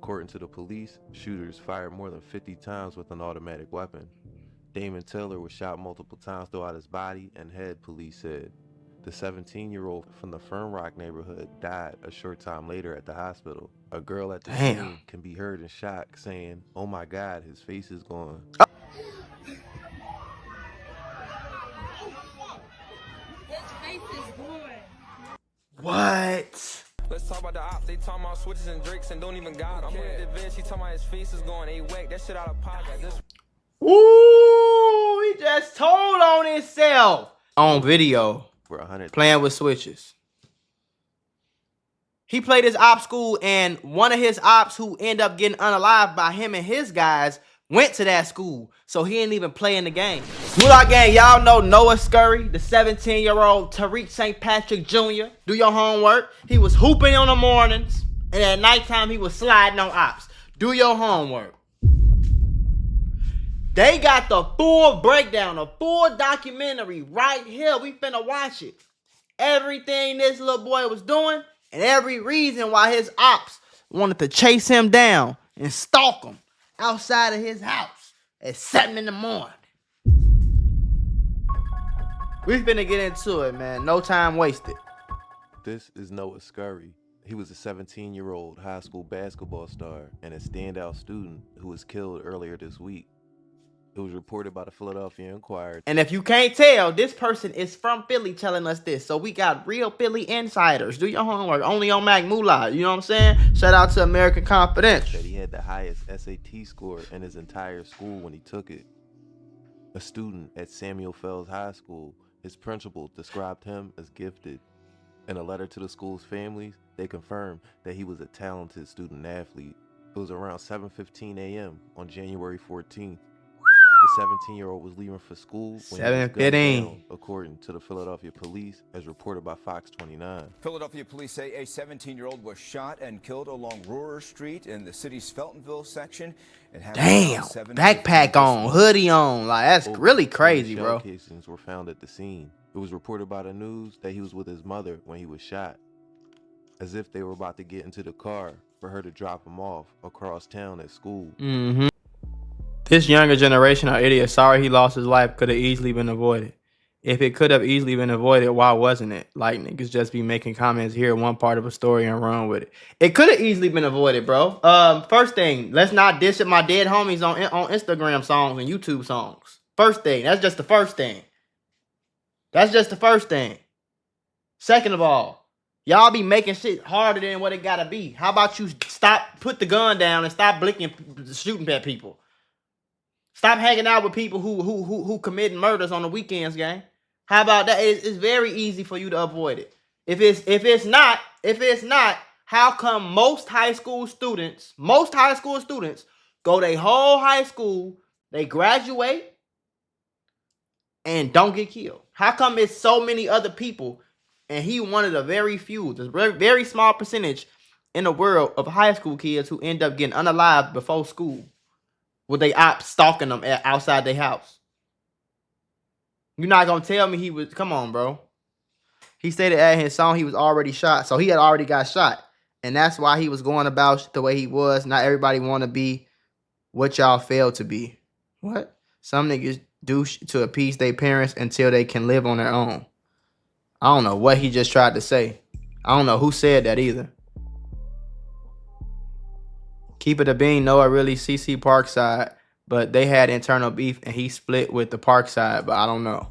According to the police, shooters fired more than 50 times with an automatic weapon. Damon Taylor was shot multiple times throughout his body and head, police said. The 17-year-old from the Fern Rock neighborhood died a short time later at the hospital. A girl at the scene can be heard in shock saying, "Oh my God, his face is gone." What? Let's talk about the ops. They talking about switches and drakes and don't even got them. I'm with the vid. She talking about his face is going a whack. That shit out of pocket. Ooh, he just told on himself on video For 100 playing with switches. He played his op school, and one of his ops who ended up getting unalived by him and his guys went to that school, so he didn't even play in the game. Mula gang, y'all know Noah Scurry, the 17-year-old Tariq St. Patrick Jr. Do your homework. He was hooping on the mornings, and at nighttime he was sliding on ops. Do your homework. They got the full breakdown, a full documentary right here. We finna watch it. Everything this little boy was doing, and every reason why his ops wanted to chase him down and stalk him outside of his house at 7 in the morning. We finna get into it, man. No time wasted. This is Noah Scurry. He was a 17-year-old high school basketball star and a standout student who was killed earlier this week. It was reported by the Philadelphia Inquirer. And if you can't tell, this person is from Philly telling us this. So we got real Philly insiders. Do your homework. Only on Mula. You know what I'm saying? Shout out to American Confidential. That he had the highest SAT score in his entire school when he took it. A student at Samuel Fells High School, his principal described him as gifted. In a letter to the school's families, they confirmed that he was a talented student athlete. It was around 7:15 a.m. on January 14th. The 17-year-old was leaving for school when he was gunned down, according to the Philadelphia police, as reported by Fox 29. Philadelphia police say a 17-year-old was shot and killed along Rohrer Street in the city's Feltonville section. Damn, backpack on, hoodie on, like that's really crazy, bro. Shell casings were found at the scene. It was reported by the news that he was with his mother when he was shot, as if they were about to get into the car for her to drop him off across town at school. This younger generation are idiots. Sorry he lost his life. Could have easily been avoided. If it could have easily been avoided, why wasn't it? Like, niggas just be making comments here, one part of a story and run with it. It could have easily been avoided, bro. First thing, let's not diss my dead homies on Instagram songs and YouTube songs. First thing, that's just the first thing. That's just the first thing. Second of all, y'all be making shit harder than what it gotta be. How about you put the gun down and stop blinking, shooting at people? Stop hanging out with people who committing murders on the weekends, gang. How about that? It's very easy for you to avoid it. If it's not, how come most high school students go their whole high school, they graduate and don't get killed? How come it's so many other people and he one of the very few, the very small percentage in the world of high school kids who end up getting unalived before school? With they ops stalking them outside their house. You're not gonna tell me he was, come on, bro. He stated at his song he was already shot. So he had already got shot. And that's why he was going about the way he was. Not everybody want to be what y'all failed to be. What? Some niggas do to appease their parents until they can live on their own. I don't know what he just tried to say. I don't know who said that either. Keep it a bean, Noah really CC Parkside, but they had internal beef and he split with the Parkside, but I don't know.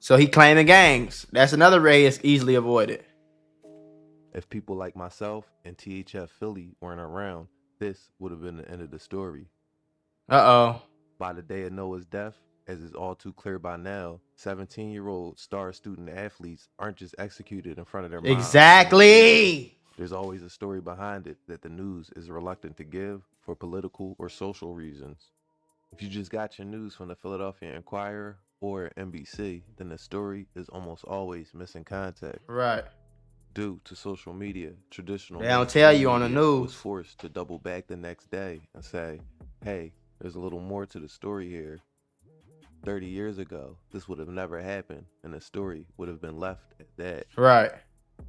So he claiming gangs. That's another way it's easily avoided. If people like myself and THF Philly weren't around, this would have been the end of the story. Uh-oh. By the day of Noah's death, as is all too clear by now, 17-year-old star student athletes aren't just executed in front of their moms. Exactly. There's always a story behind it that the news is reluctant to give for political or social reasons. If you just got your news from the Philadelphia Inquirer or NBC, then the story is almost always missing context. Right. Due to social media, traditional they don't tell you on the media news. Was forced to double back the next day and say, hey, there's a little more to the story here. 30 years ago, this would have never happened, and the story would have been left at that. Right.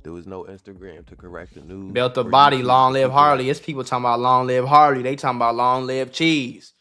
There was no Instagram to correct the news. Built a or body, YouTube long to live keep it Harley. up. It's people talking about long live Harley. They talking about long live cheese.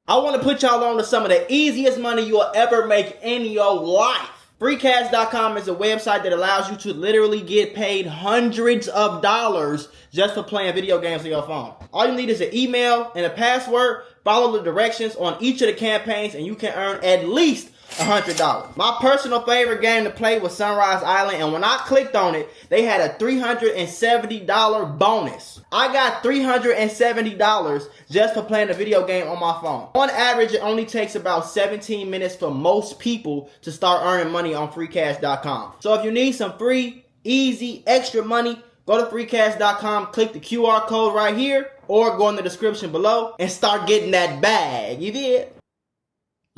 I want to put y'all on to some of the easiest money you'll ever make in your life. Freecash.com is a website that allows you to literally get paid hundreds of dollars just for playing video games on your phone. All you need is an email and a password. Follow the directions on each of the campaigns and you can earn at least $100. My personal favorite game to play was Sunrise Island, and when I clicked on it, they had a $370 bonus. I got $370 just for playing a video game on my phone. On average, it only takes about 17 minutes for most people to start earning money on freecash.com. So if you need some free, easy, extra money, go to freecash.com, click the QR code right here, or go in the description below and start getting that bag. You did?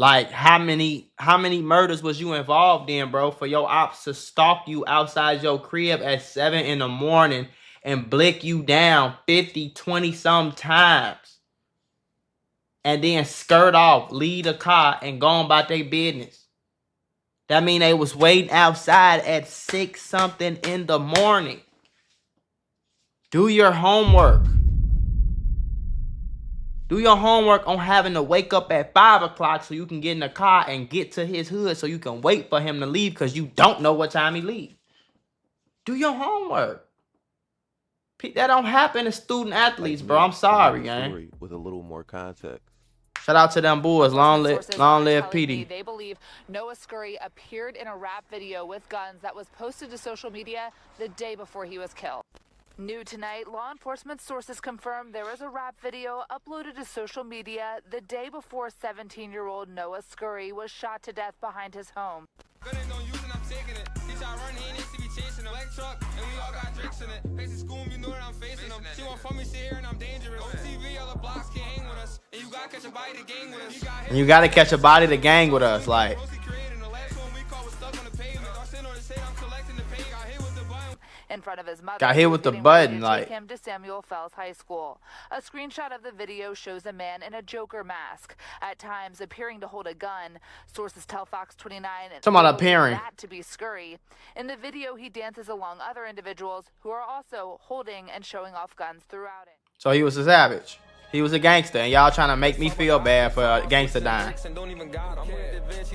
Like, how many murders was you involved in, bro, for your ops to stalk you outside your crib at 7 in the morning and blick you down 50, 20 some times and then skirt off, leave the car, and go on about their business? That mean they was waiting outside at 6 something in the morning. Do your homework. Do your homework on having to wake up at 5 o'clock so you can get in the car and get to his hood so you can wait for him to leave because you don't know what time he leaves. Do your homework. That don't happen to student athletes, bro. I'm sorry, gang. With a little more context. Shout out to them boys. Long live PD. They believe Noah Scurry appeared in a rap video with guns that was posted to social media the day before he was killed. New tonight, law enforcement sources confirm there is a rap video uploaded to social media the day before 17-year-old Noah Scurry was shot to death behind his home. And you gotta catch a body to gang with us, like. In front of his mother, got hit with the button, like. Take him to Samuel Fells High School. A screenshot of the video shows a man in a Joker mask, at times appearing to hold a gun. Sources tell Fox 29 that to be Scurry. In the video, he dances along other individuals who are also holding and showing off guns throughout it. So he was a savage. He was a gangster, and y'all trying to make me feel bad for a gangster dying. She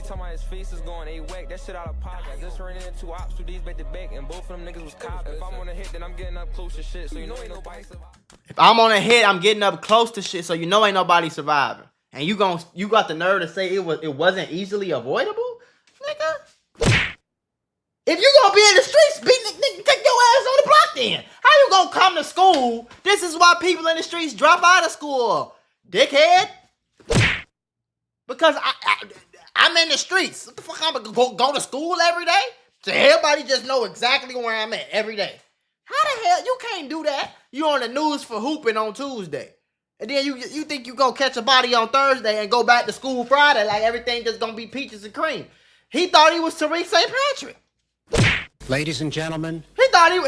told me his face is going A-Wack. That shit out of pocket. I just ran into ops with these back to back, and both of them niggas was cops. If I'm on a hit, then I'm getting up close to shit, so you know ain't nobody surviving. If I'm on a hit, I'm getting up close to shit, so you know ain't nobody surviving. And you got the nerve to say it wasn't easily avoidable, nigga. If you gonna be in the streets, nigga, take your ass on the block then. How you gonna come to school? This is why people in the streets drop out of school, dickhead. Because I'm in the streets. What the fuck, I'm gonna go to school every day? So everybody just know exactly where I'm at every day. How the hell? You can't do that. You on the news for hooping on Tuesday. And then you think you gonna catch a body on Thursday and go back to school Friday like everything just gonna be peaches and cream. He thought he was Tariq St. Patrick. Ladies and gentlemen, he thought he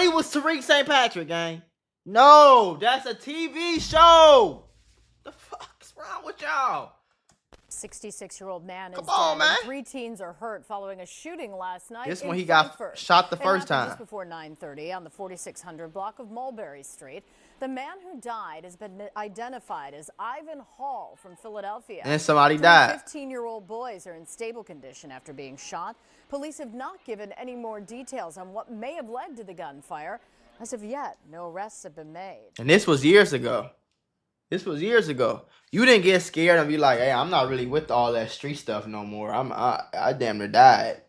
was Tariq St. Patrick, gang. No, that's a TV show. The fuck's wrong with y'all? 66-year-old man is dead. Man. 3 teens are hurt following a shooting last night. This when he got shot the first time. Just before 9:30 on the 4600 block of Mulberry Street. The man who died has been identified as Ivan Hall from Philadelphia. And somebody died. 15-year-old boys are in stable condition after being shot. Police have not given any more details on what may have led to the gunfire. As of yet, no arrests have been made. And this was years ago. You didn't get scared and be like, hey, I'm not really with all that street stuff no more. I damn near died.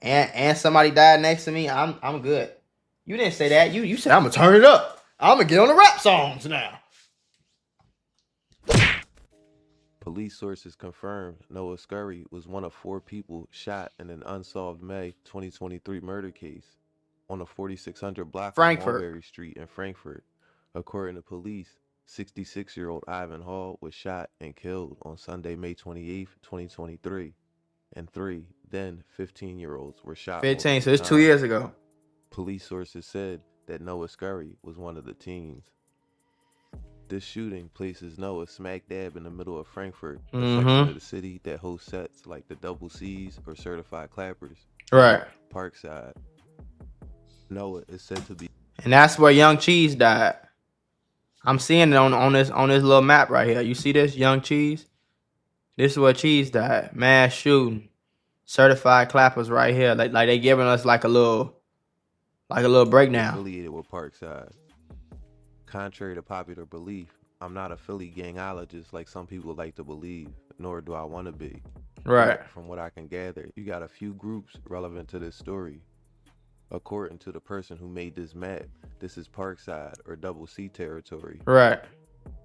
And somebody died next to me. I'm good. You didn't say that. You said I'm gonna turn it up. I'm gonna get on the rap songs now. Police sources confirmed Noah Scurry was one of 4 people shot in an unsolved May 2023 murder case on the 4600 block of Mulberry Street in Frankfurt. According to police, 66-year-old Ivan Hall was shot and killed on Sunday, May 28, 2023. And 3 then 15-year-olds were shot. 15, so it's 2 years ago. Police sources said that Noah Scurry was one of the teens. This shooting places Noah smack dab in the middle of Frankfurt, a section of the city that hosts sets like the Double C's or Certified Clappers. Right. Parkside. Noah is said to be And that's where Young Cheese died. I'm seeing it on this little map right here. You see this, Young Cheese? This is where Cheese died. Mass shooting. Certified clappers right here. Like they giving us like a little breakdown. affiliated with Parkside. Contrary to popular belief, I'm not a Philly gangologist like some people like to believe, nor do I want to be. Right. But from what I can gather, you got a few groups relevant to this story. According to the person who made this map, this is Parkside or Double C territory. Right.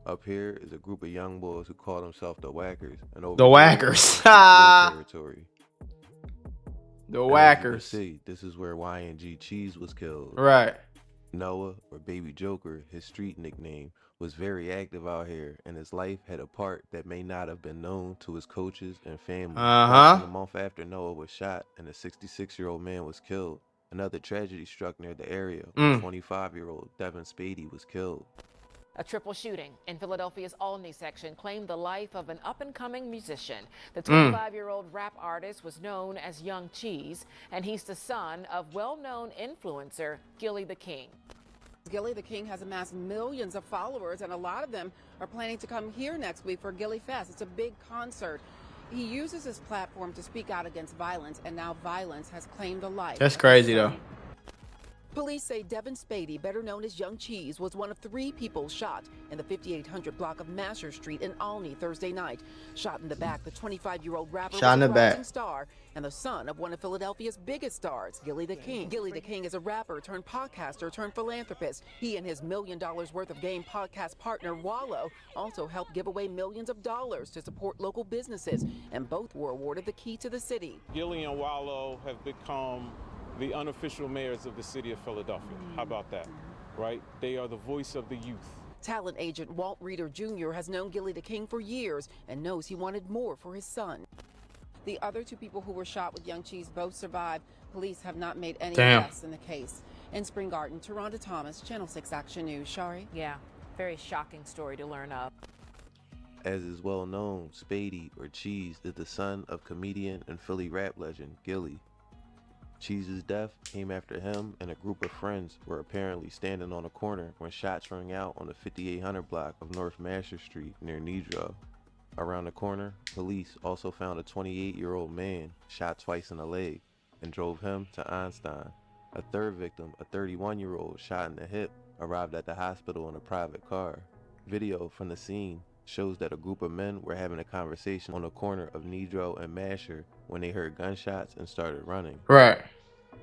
Up here is a group of young boys who call themselves the Whackers. And over The here Whackers. is territory. The And Whackers. as you can see, this is where Y&G Cheese was killed. Right. Noah, or Baby Joker, his street nickname, was very active out here, and his life had a part that may not have been known to his coaches and family. Less than a month after Noah was shot and a 66-year-old man was killed, another tragedy struck near the area when 25-year-old Devin Spady was killed. A triple shooting in Philadelphia's Olney section claimed the life of an up-and-coming musician. The 25-year-old rap artist was known as Young Cheese, and he's the son of well-known influencer Gilly the King. Gilly the King has amassed millions of followers, and a lot of them are planning to come here next week for Gilly Fest. It's a big concert. He uses his platform to speak out against violence, and now violence has claimed the life. That's crazy though. Police say Devin Spady, better known as Young Cheese, was one of 3 people shot in the 5800 block of Masher Street in Olney Thursday night. Shot in the back, the 25-year-old rapper was a rising star and the son of one of Philadelphia's biggest stars, Gilly the King. Gilly the King is a rapper turned podcaster turned philanthropist. He and his $1 million worth of game podcast partner Wallow also helped give away millions of dollars to support local businesses, and both were awarded the key to the city. Gilly and Wallow have become the unofficial mayors of the city of Philadelphia. How about that, right? They are the voice of the youth. Talent agent Walt Reeder Jr. has known Gilly the King for years and knows he wanted more for his son. The other 2 people who were shot with Young Cheese both survived. Police have not made any arrests in the case. In Spring Garden, Taronda Thomas, Channel 6 Action News. Shari? Yeah, very shocking story to learn of. As is well known, Spady, or Cheese, is the son of comedian and Philly rap legend Gilly. Cheese's death came after him and a group of friends were apparently standing on a corner when shots rang out on the 5800 block of North Masher Street near Nedrow. Around the corner, police also found a 28-year-old man shot twice in the leg and drove him to Einstein. A third victim, a 31-year-old shot in the hip, arrived at the hospital in a private car. Video from the scene shows that a group of men were having a conversation on the corner of Nedrow and Masher when they heard gunshots and started running. Right.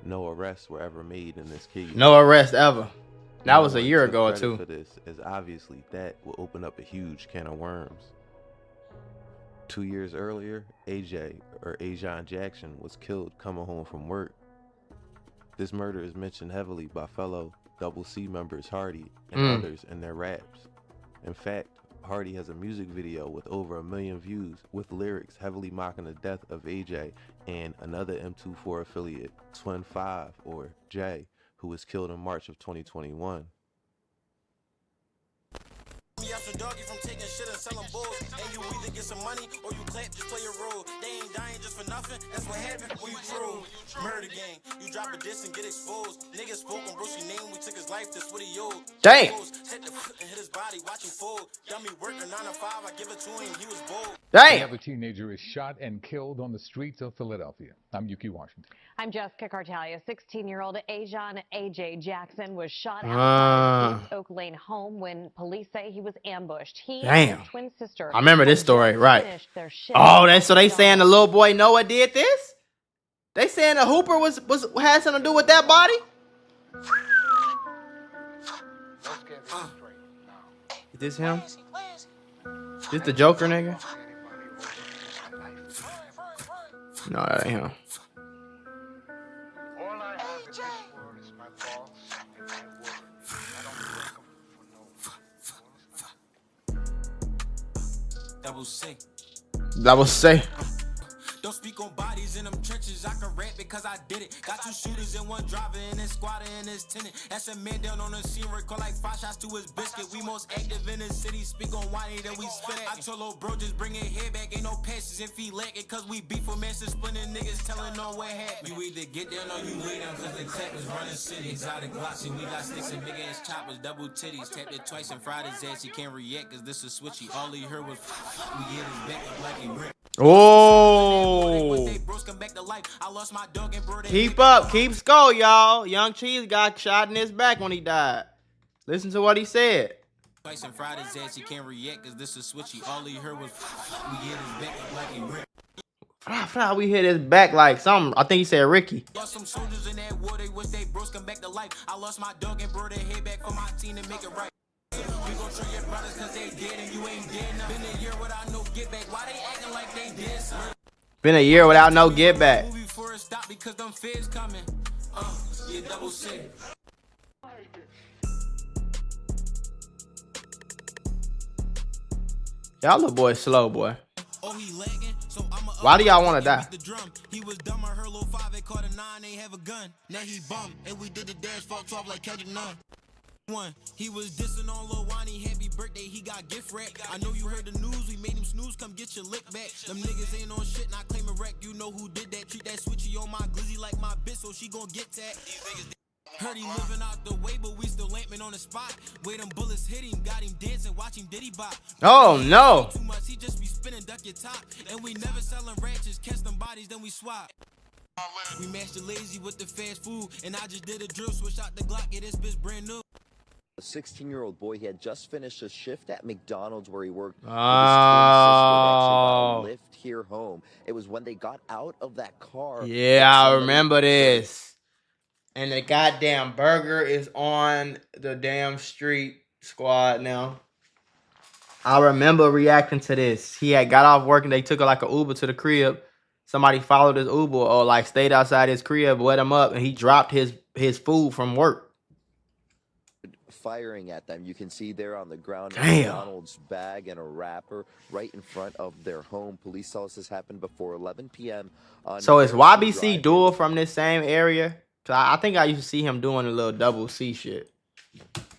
No arrests were ever made in this case. No arrest ever. That No was a one year took ago or credit 2. for this, as obviously that will open up a huge can of worms. 2 years earlier, AJ, or Ajon Jackson, was killed coming home from work. This murder is mentioned heavily by fellow Double C members Hardy and others in their raps. In fact, Hardy has a music video with over 1 million views with lyrics heavily mocking the death of AJ and another M24 affiliate, Twin 5, or Jay, who was killed in March of 2021. After doggy from taking shit and selling bulls, and you either get some money or you clap, just play your role. They ain't dying just for nothing. That's what happened when you troll. Murder gang, you drop a diss and get exposed. Niggas spoke on Brucey name, we took his life, that's what he owed. Damn. Hit the foot and hit his body, watch him fold. Dummy working 9 to 5, I give it to him, he was bold. Damn. Another teenager is shot and killed on the streets of Philadelphia. I'm Yuki Washington. I'm Jessica Cartalia. 16-year-old Ajon A.J. Jackson was shot outside his East Oak Lane home when police say he was ambushed. He and his twin sister. I remember this story, right? Oh, so they saying the little boy Noah did this? They saying the Hooper had something to do with that body? Is this him? This the Joker nigga? No, that ain't him. Double C. Double C. Don't speak on bodies in them trenches. I can rap because I did it. Got 2 shooters and 1 driver and this squatter and this tenant. That's a man down on the scene, record like 5 shots to his biscuit. We most active in the city. Speak on why that we spit at. I told old bro just bring it head back. Ain't no passes if he lack it. Cause we beef for master splitting niggas telling on what happened. You either get down or you lay down. Cause the tech was running city. Exotic glossy. We got sticks and big ass choppers. Double titties. Tapped it twice and fried his ass. He can't react cause this is switchy. All he heard was we get his back up like he brick. Oh. Keep up. Keep score, y'all. Young Cheese got shot in his back when he died. Listen to what he said. Twice and fried his ass. He can't react cause this is switchy. All he heard was we get his back up like he brick. We hit his back like something. I think he said Ricky. Lost some soldiers in that war. They wish they bros come back to life. I lost my dog and brought their head back for my team to make it right. We gon' show your brothers cause they dead and you ain't dead. Been a year without no get back. Why they acting like they did, son? Been a year without no get back. Movie before it stop because them feds coming. Yeah, double C. Y'all little boy slow, boy. Oh, he lagging, so I'ma why do y'all want to die? He was dumb, I heard little 5, they caught a 9, they have a gun. Now he bum, and we did the dash, fucked off like Kendrick Nunn. He was dissing on Lil Wayne, happy birthday, he got gift wrap. I know you heard the news, we made him snooze, come get your lick back. Them niggas ain't on shit, not claiming wreck, you know who did that. Treat that switchy on my glizzy like my bitch, so she gon' get that. Heard he living out the way, but we still lamping on the spot. Way them bullets hit him, got him dancing, watch him diddy bop. Oh no. Too much, he just be spinning, duck your top. And we never selling ranches, catch them bodies, then we swap. We mashed the lazy with the fast food, and I just did a drill, switch out the Glock, yeah, this bitch brand new. A 16-year-old boy, he had just finished a shift at McDonald's where he worked with his Oh. twin sister. They actually got a lift here home. It was when they got out of that car. Yeah, I remember this. And the goddamn burger is on the damn street squad now. I remember reacting to this. He had got off work and they took like an Uber to the crib. Somebody followed his Uber or like stayed outside his crib, wet him up, and he dropped his food from work. Firing at them. You can see there on the ground Damn. McDonald's bag and a wrapper right in front of their home. Police tell us this happened before 11 p.m. on So is University YBC Drive. dual from this same area? Cause I think I used to see him doing a little double C shit.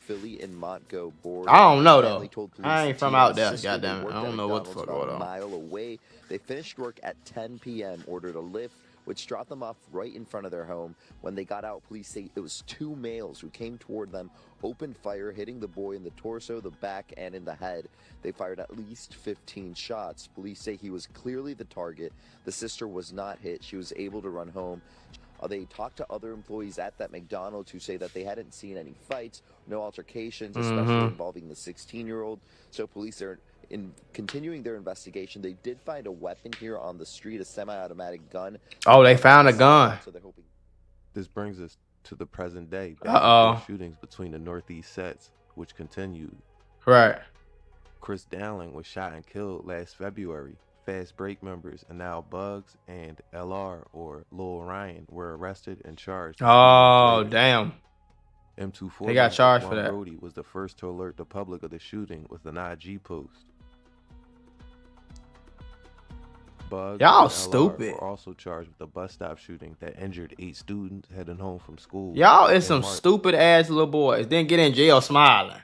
Philly and Montgo border. I don't know, Family though. told police I ain't the from teen out and there, sister goddamn it. worked I don't at know what the McDonald's fuck going about on. a mile away. They finished work at 10 p.m., ordered a lift, which dropped them off right in front of their home. When they got out, police say it was 2 males who came toward them, opened fire, hitting the boy in the torso, the back, and in the head. They fired at least 15 shots. Police say he was clearly the target. The sister was not hit. She was able to run home. They talked to other employees at that McDonald's who say that they hadn't seen any fights, no altercations, especially involving the 16-year-old. So police are continuing their investigation. They did find a weapon here on the street, a semi-automatic gun. Oh, they found a gun. So they're hoping. This brings us to the present day. Shootings between the Northeast sets, which continued. Right. Chris Dowling was shot and killed last February. Fast Break members and now Bugs and LR or Lil Ryan were arrested and charged. Oh, damn. M24 They got charged for Juan that. Brody was the first to alert the public of the shooting with an IG post. Bugs Y'all and LR stupid. were also charged with the bus stop shooting that injured 8 students heading home from school. Y'all is in some March. stupid ass little boys. Then get in jail smiling.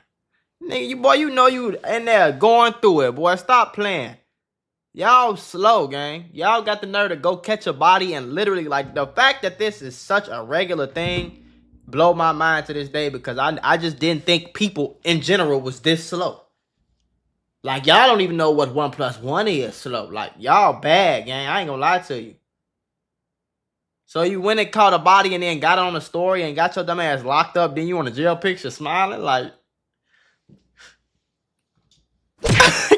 Nigga, you know you in there going through it, boy. Stop playing. Y'all slow, gang. Y'all got the nerve to go catch a body and literally, like, the fact that this is such a regular thing blow my mind to this day because I just didn't think people in general was this slow. Like, y'all don't even know what 1 + 1 is slow. Like, y'all bad, gang. I ain't gonna lie to you. So you went and caught a body and then got on the story and got your dumb ass locked up. Then you on a jail picture smiling like...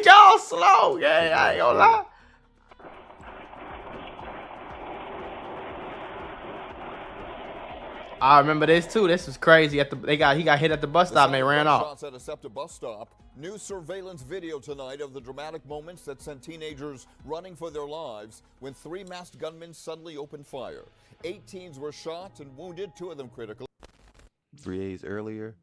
Y'all slow, gang. I ain't gonna lie. I remember this too. This was crazy. He got hit at the bus stop and they ran off. Shots at a SEPTA bus stop. New surveillance video tonight of the dramatic moments that sent teenagers running for their lives when 3 masked gunmen suddenly opened fire. 8 teens were shot and wounded, 2 of them critically. 3 days earlier,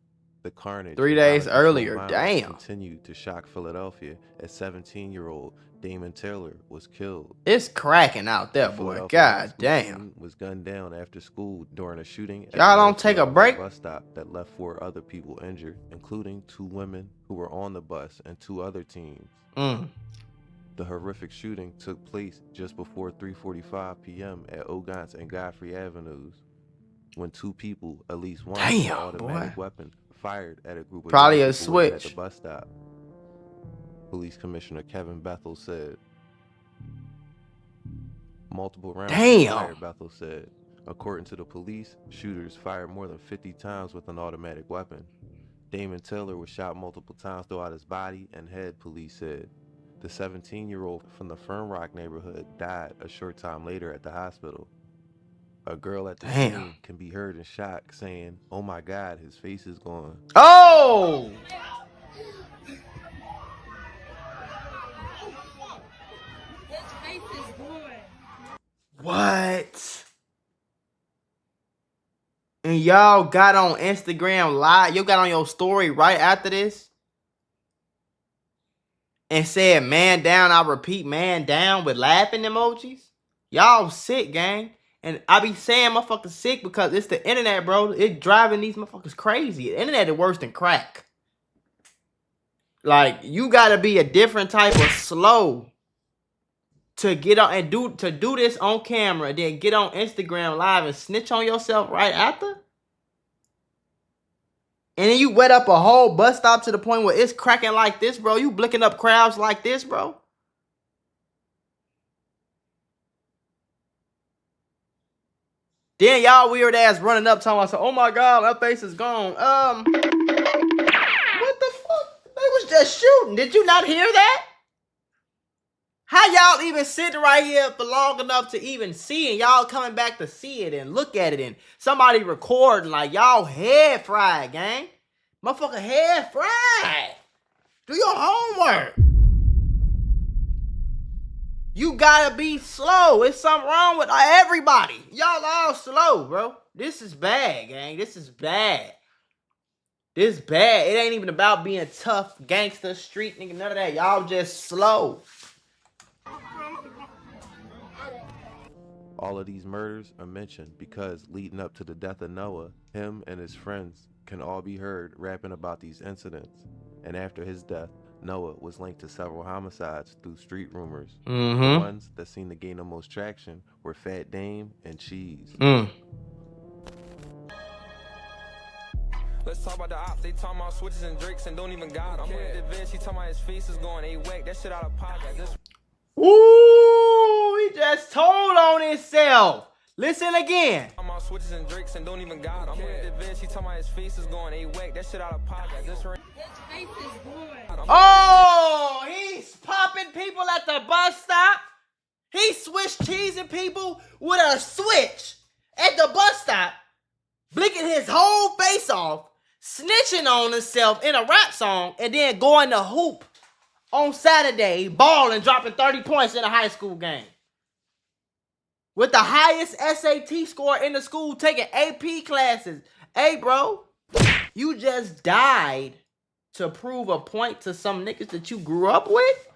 The carnage 3 and days out-of-control earlier. violence Damn. continued to shock Philadelphia as 17-year-old Damon Taylor was killed. It's cracking out there, The boy. Philadelphia high God school damn. student was gunned down after school during a shooting at Y'all the don't take a Philadelphia break? bus stop that left 4 other people injured, including 2 women who were on the bus and 2 other teens. The horrific shooting took place just before 3:45 p.m. at Ogons and Godfrey Avenues, when 2 people, at least one, with an automatic weapon, fired at a group of Probably young a people waiting at switch. the bus stop. Police Commissioner Kevin Bethel said. Multiple rounds were fired, Bethel said. According to the police, shooters fired more than 50 times with an automatic weapon. Damon Taylor was shot multiple times throughout his body and head, police said. The 17-year-old from the Fern Rock neighborhood died a short time later at the hospital. A girl at the scene can be heard in shock saying, "Oh my God, his face is gone." Oh! What? And y'all got on Instagram live. You got on your story right after this and said, "Man down." I repeat, "Man down" with laughing emojis. Y'all sick, gang. And I be saying motherfuckers sick because it's the internet, bro. It's driving these motherfuckers crazy. The internet is worse than crack. Like, you gotta be a different type of slow to get on and do this on camera, then get on Instagram live and snitch on yourself right after. And then you wet up a whole bus stop to the point where it's cracking like this, bro. You blicking up crowds like this, bro. Then y'all weird ass running up talking about, "Oh my God, my face is gone." What the fuck? They was just shooting. Did you not hear that? How y'all even sitting right here for long enough to even see it? Y'all coming back to see it and look at it and somebody recording like y'all head fried, gang. Motherfucker head fried. Do your homework. You gotta be slow. It's something wrong with everybody. Y'all all slow, bro. This is bad, gang. This is bad. This bad. It ain't even about being tough, gangster, street nigga, none of that. Y'all just slow. All of these murders are mentioned because leading up to the death of Noah, him and his friends can all be heard rapping about these incidents. And after his death, Noah was linked to several homicides through street rumors. The ones that seemed to gain the most traction were Fat Dame and Cheese. Let's talk about the ops. They talking about switches and drakes and don't even got them. I'm with the Vince. He talking about his face is going A-whack. That shit out of pocket. Ooh, he just told on himself. Listen again. I'm on switches and drakes and don't even got them. I'm with the Vince. He talking about his face is going A-whack. That shit out of pocket. His face is going. Oh, he's popping people at the bus stop. He switched cheesing people with a switch at the bus stop, blinking his whole face off, snitching on himself in a rap song, and then going to hoop on Saturday, balling, dropping 30 points in a high school game. With the highest SAT score in the school, taking AP classes. Hey, bro, you just died to prove a point to some niggas that you grew up with?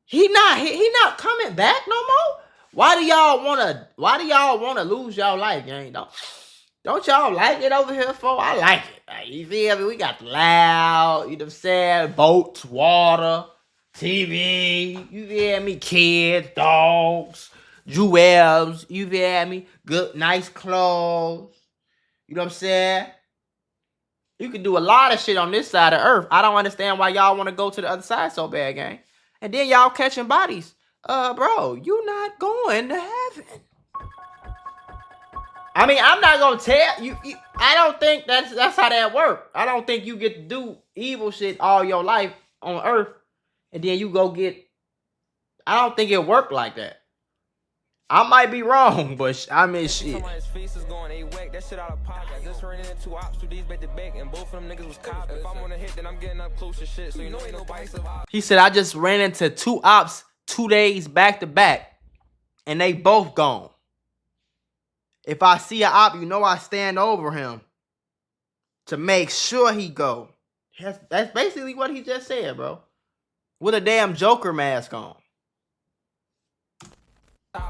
He not coming back no more? Why do y'all wanna lose y'all life, gang? Don't y'all like it over here, for? I like it. Like, you feel me? We got the loud, you know what I'm saying? Boats, water, TV, you feel me? Kids, dogs, jewels, you feel me? Good, nice clothes. You know what I'm saying? You can do a lot of shit on this side of earth. I don't understand why y'all want to go to the other side so bad, gang. And then y'all catching bodies. Bro, you not going to heaven. I mean, I'm not gonna tell you. I don't think that's how that works. I don't think you get to do evil shit all your life on earth, and then you go get. I don't think it worked like that. I might be wrong, but I mean, shit. His face is going A-whack. That shit out of pocket. I just ran into 2 ops, 2 D's back to back, and both of them niggas was copping. If I'm on a hit, then I'm getting up close to shit. So you know ain't nobody survive. He said, "I just ran into 2 ops 2 days back to back, and they both gone. If I see an op, you know I stand over him to make sure he go. That's basically what he just said, bro. With a damn Joker mask on.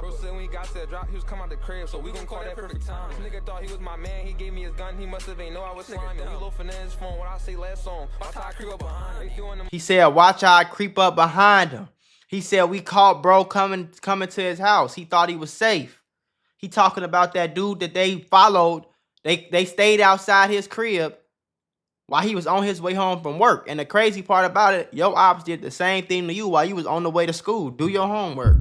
Bro said when he got to the drop, he was coming out the crib, so we gon' call that perfect time. This nigga thought he was my man, he gave me his gun, he must have ain't know I was slimy. He loafing in his phone, what I say last song. Watch how I creep up behind him. He said, watch how I creep up behind him. He said, we caught bro coming to his house. He thought he was safe. He talking about that dude that they followed. They stayed outside his crib while he was on his way home from work. And the crazy part about it, your ops did the same thing to you while you was on the way to school. Do your homework.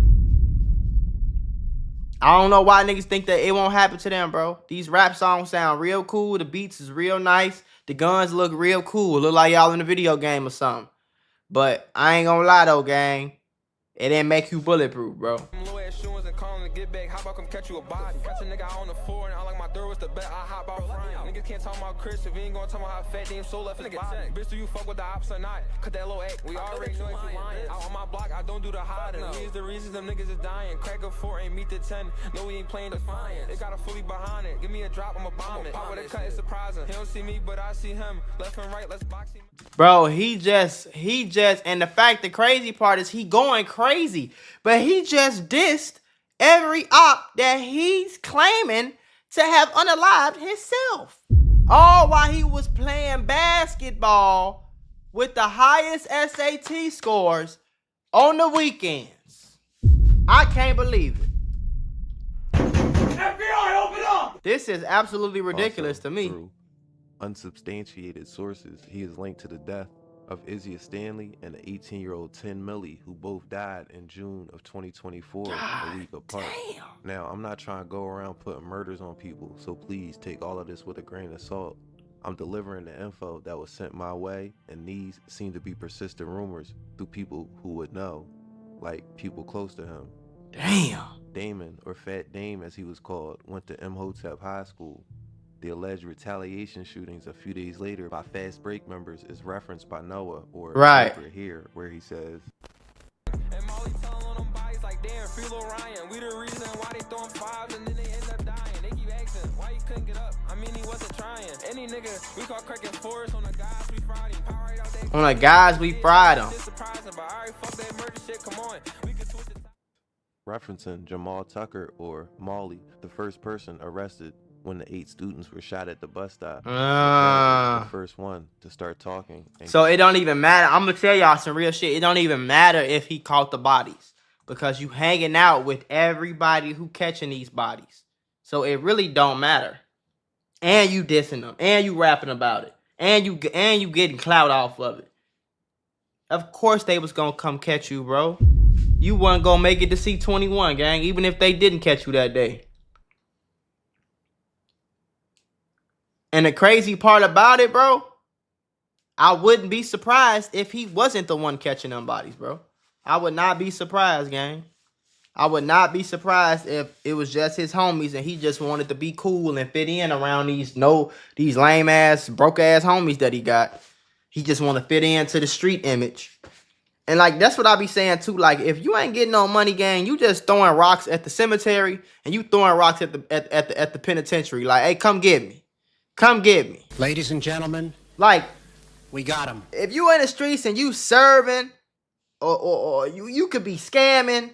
I don't know why niggas think that it won't happen to them, bro. These rap songs sound real cool. The beats is real nice. The guns look real cool. Look like y'all in a video game or something. But I ain't gonna lie though, gang. It didn't make you bulletproof, bro. Get back, how about come catch you a body? Catch a nigga out on the floor and I like my door was the bet. I hop out frying. Niggas can't talk about Chris if we ain't gonna talk about how fat damn soul left his body. Bitch, do you fuck with the ops or not? Cut that low act, we already know if you lying. Out on my block, I don't do the hiding. We is the reasons them niggas is dying. Crack a 4 ain't meet the 10. No, we ain't playing defiance. They got a fully behind it. Give me a drop, I'ma bomb it. Pop with a cut, it's surprising. He don't see me, but I see him. Left and right, let's box him. Bro, he just, and the crazy part is he going crazy. But he just dissed every op that he's claiming to have unalived himself. All while he was playing basketball with the highest SAT scores on the weekends. I can't believe it. FBI, open up! This is absolutely ridiculous to me. Through unsubstantiated sources, he is linked to the death of Izzy Stanley and the 18-year-old Tin Millie, who both died in June of 2024, a week apart. Damn. Now, I'm not trying to go around putting murders on people, so please take all of this with a grain of salt. I'm delivering the info that was sent my way, and these seem to be persistent rumors through people who would know, like people close to him. Damn. Damon, or Fat Dame as he was called, went to Imhotep High School. The alleged retaliation shootings a few days later by Fast Break members is referenced by Noah, or right here, where he says, and Molly telling on them bodies like, damn, free Lil Ryan. We the reason why they throwing fives and then they end up dying. They keep asking, why you couldn't get up? I mean, he wasn't trying. Any nigga, we caught cracking forest on the guys we fried him. Power right out there. On the guys we fried him. Surprising, but alright, fuck that murder shit, come on. We can switch it. Referencing Jamal Tucker, or Molly, the first person arrested when the 8 students were shot at the bus stop. The first one to start talking. So it don't even matter. I'm gonna tell y'all some real shit. It don't even matter if he caught the bodies, because you hanging out with everybody who catching these bodies. So it really don't matter. And you dissing them, and you rapping about it, and you getting clout off of it. Of course they was gonna come catch you, bro. You wasn't gonna make it to C21, gang, even if they didn't catch you that day. And the crazy part about it, bro, I wouldn't be surprised if he wasn't the one catching them bodies, bro. I would not be surprised, gang. I would not be surprised if it was just his homies and he just wanted to be cool and fit in around these lame ass, broke ass homies that he got. He just want to fit into the street image. And like, that's what I be saying too. Like, if you ain't getting no money, gang, you just throwing rocks at the cemetery and you throwing rocks at the penitentiary. Like, hey, come get me. Come get me. Ladies and gentlemen, like, we got him. If you in the streets and you serving, or you could be scamming,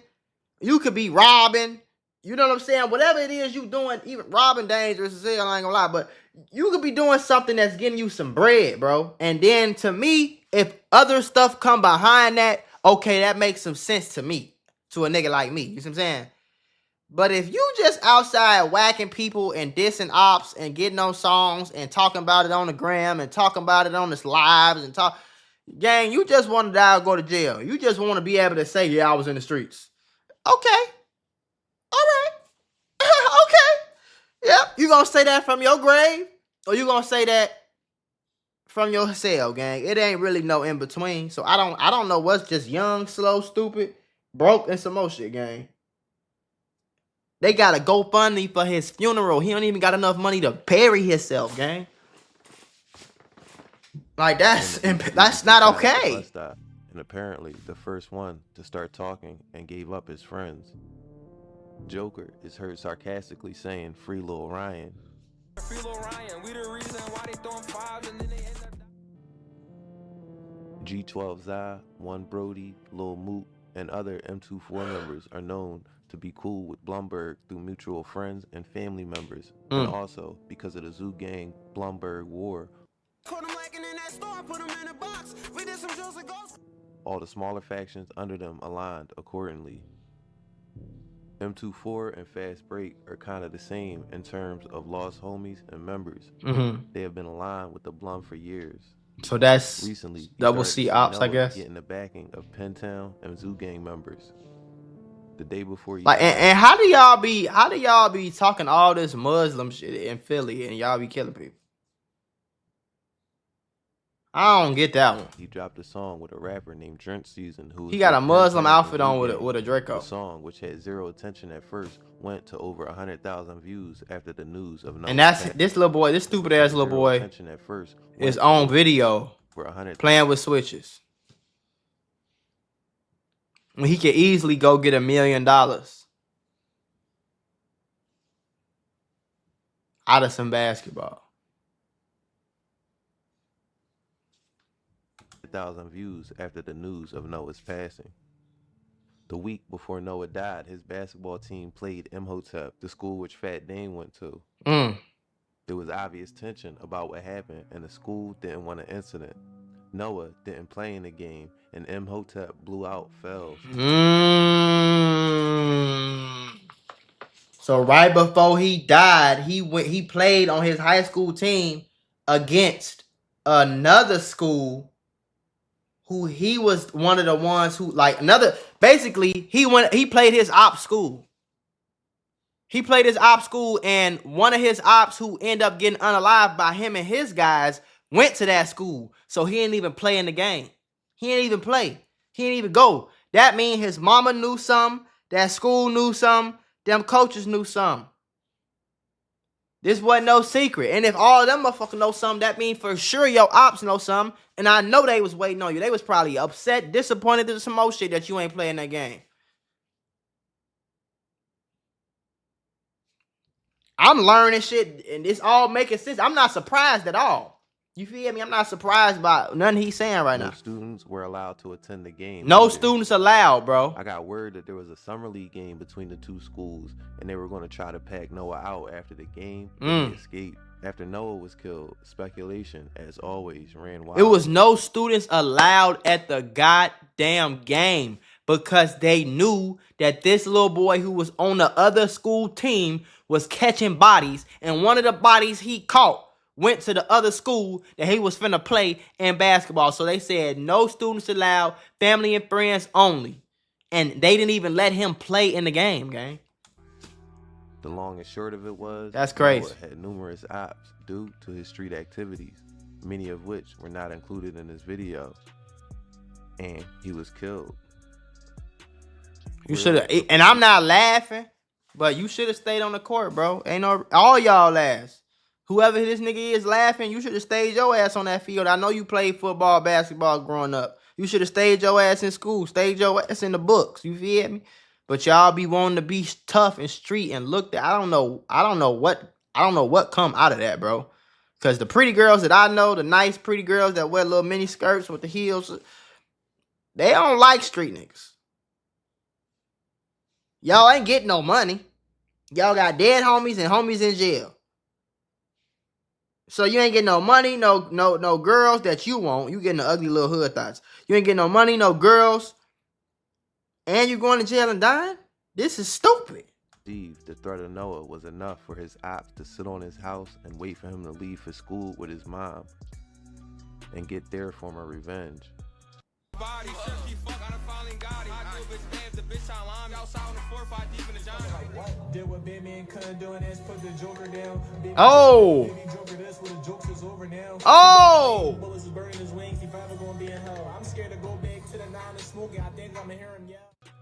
you could be robbing, you know what I'm saying? Whatever it is you doing, even robbing dangerous as hell, I ain't gonna lie, but you could be doing something that's getting you some bread, bro. And then to me, if other stuff come behind that, okay, that makes some sense to me, to a nigga like me. You see what I'm saying? But if you just outside whacking people and dissing ops and getting on songs and talking about it on the gram and talking about it on the lives and gang, you just want to die or go to jail. You just want to be able to say, yeah, I was in the streets. Okay. All right. Okay. Yep. You gonna say that from your grave, or you gonna say that from your cell, gang? It ain't really no in between. So I don't know what's just young, slow, stupid, broke, and some more shit, gang. They got a GoFundMe for his funeral. He don't even got enough money to bury himself, gang. Like, that's not okay. And apparently the first one to start talking and gave up his friends. Joker is heard sarcastically saying, "Free Lil Ryan." G12 Zai, One Brody, Lil Moot, and other M24 members are known to be cool with Blumberg through mutual friends and family members, and also because of the Zoo Gang Blumberg War. All the smaller factions under them aligned accordingly. M24 and Fast Break are kind of the same in terms of lost homies and members. They have been aligned with the Blum for years. So that's recently double C ops, I guess. Getting the backing of Pentown and Zoo Gang members. The day before you like, and how do y'all be talking all this Muslim shit in Philly and y'all be killing people? I don't get that one. He dropped a song with a rapper named Drink Season, who he got a Muslim outfit on with a Draco. The song, which had zero attention at first, went to over 100,000 views after the news of. And that's this little boy, this stupid ass little boy, at first is on video playing with switches. When he could easily go get $1 million out of some basketball. 1,000 views after the news of Noah's passing. The week before Noah died, his basketball team played Imhotep, the school which Fat Dame went to. There was obvious tension about what happened, and the school didn't want an incident. Noah didn't play in the game, and Imhotep blew out Fells. So right before he died, he played on his high school team against another school who he was one of the ones who basically he played his op school. He played his op school, and one of his ops who ended up getting unalived by him and his guys went to that school. So he didn't even play in the game. He didn't even play. He didn't even go. That means his mama knew something, that school knew something, them coaches knew something. This wasn't no secret. And if all of them motherfuckers know something, that means for sure your ops know something. And I know they was waiting on you. They was probably upset, disappointed, there's some more shit that you ain't playing that game. I'm learning shit, and it's all making sense. I'm not surprised at all. You feel me? I'm not surprised by nothing he's saying right now. No students were allowed to attend the game. No students allowed, bro. I got word that there was a summer league game between the two schools, and they were going to try to pack Noah out after the game. He escaped. After Noah was killed, speculation, as always, ran wild. It was no students allowed at the goddamn game because they knew that this little boy who was on the other school team was catching bodies, and one of the bodies he caught went to the other school that he was finna play in basketball. So they said no students allowed, family and friends only. And they didn't even let him play in the game, gang. The long and short of it was, that's crazy. Noah had numerous ops due to his street activities, many of which were not included in this video. And he was killed. You should have, and I'm not laughing, but you should have stayed on the court, bro. Ain't no, all y'all ass. Whoever this nigga is laughing, you should have stayed your ass on that field. I know you played football, basketball growing up. You should have stayed your ass in school, stayed your ass in the books. You feel me? But y'all be wanting to be tough and street and look at. I don't know what come out of that, bro. Cause the pretty girls that I know, the nice pretty girls that wear little mini skirts with the heels, they don't like street niggas. Y'all ain't getting no money. Y'all got dead homies and homies in jail. So you ain't getting no money, no girls that you want. You getting the ugly little hood thoughts. You ain't getting no money, no girls, and you going to jail and dying? This is stupid. The threat of Noah was enough for his ops to sit on his house and wait for him to leave for school with his mom and get their form of revenge. Oh! Oh!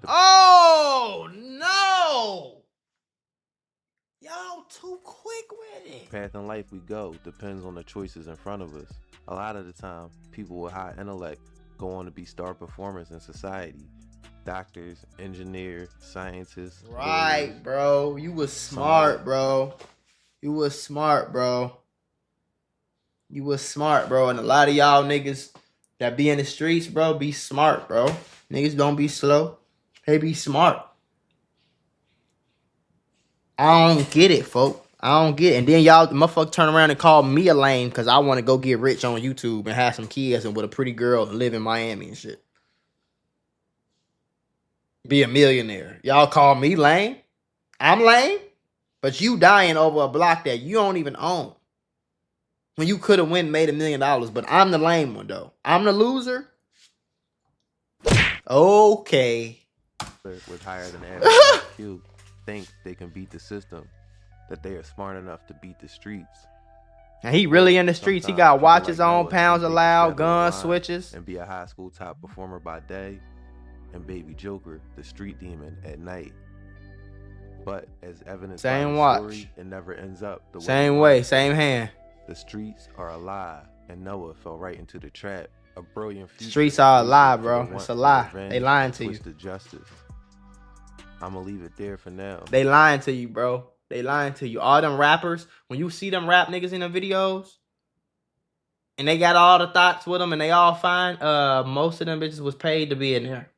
Oh no! Y'all too quick with it. Path in life we go depends on the choices in front of us. A lot of the time, people with high intellect go on to be star performers in society. Doctors, engineers, scientists. Right, bro. You was smart, bro. You was smart, bro. You was smart, bro. And a lot of y'all niggas that be in the streets, bro, be smart, bro. Niggas don't be slow. They be smart. I don't get it, folk. I don't get it. And then y'all motherfucker turn around and call me a lame because I want to go get rich on YouTube and have some kids and with a pretty girl and live in Miami and shit. Be a millionaire. Y'all call me lame? I'm lame? But you dying over a block that you don't even own. When you could have went and made $1 million. But I'm the lame one, though. I'm the loser? Okay. With higher than average IQ think they can beat the system, that they are smart enough to beat the streets. And he really in the streets. He got watches on, pounds allowed, guns, switches. And be a high school top performer by day, and baby Joker, the street demon, at night. But as evidence same by the watch. Story, it never ends up the same way, same hand. The streets are a lie, and Noah fell right into the trap. A brilliant future. Streets are a lie, bro. It's a lie. They lying to you. Justice. I'm gonna leave it there for now. They lying to you, bro. They lying to you. All them rappers, when you see them rap niggas in the videos, and they got all the thoughts with them, and they all fine. Most of them bitches was paid to be in there,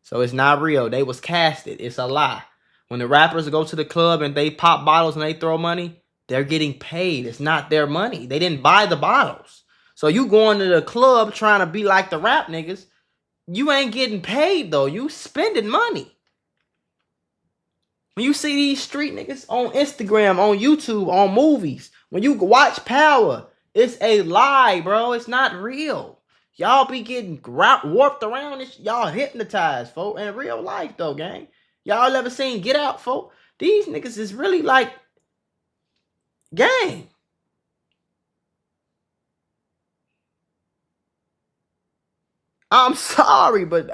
so it's not real. They was casted. It's a lie. When the rappers go to the club and they pop bottles and they throw money, they're getting paid. It's not their money. They didn't buy the bottles. So you going to the club trying to be like the rap niggas, you ain't getting paid though. You spending money. When you see these street niggas on Instagram, on YouTube, on movies, when you watch Power, it's a lie, bro. It's not real. Y'all be getting warped around. Y'all hypnotized, folk. In real life, though, gang. Y'all ever seen Get Out, folk? These niggas is really like gang. I'm sorry, but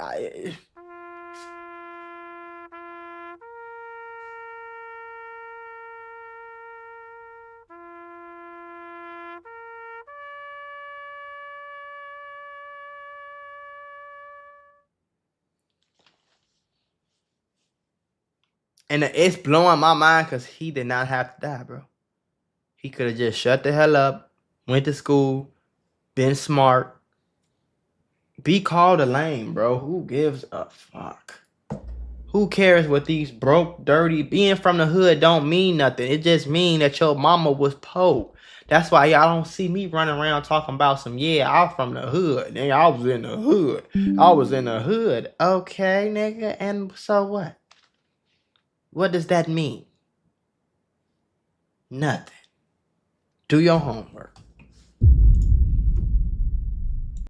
and it's blowing my mind because he did not have to die, bro. He could have just shut the hell up, went to school, been smart. Be called a lame, bro. Who gives a fuck? Who cares what these broke, dirty, being from the hood don't mean nothing. It just mean that your mama was poor. That's why y'all don't see me running around talking about some, yeah, I'm from the hood. Nigga, I was in the hood. I was in the hood. Okay, nigga, and so what? What does that mean? Nothing. Do your homework.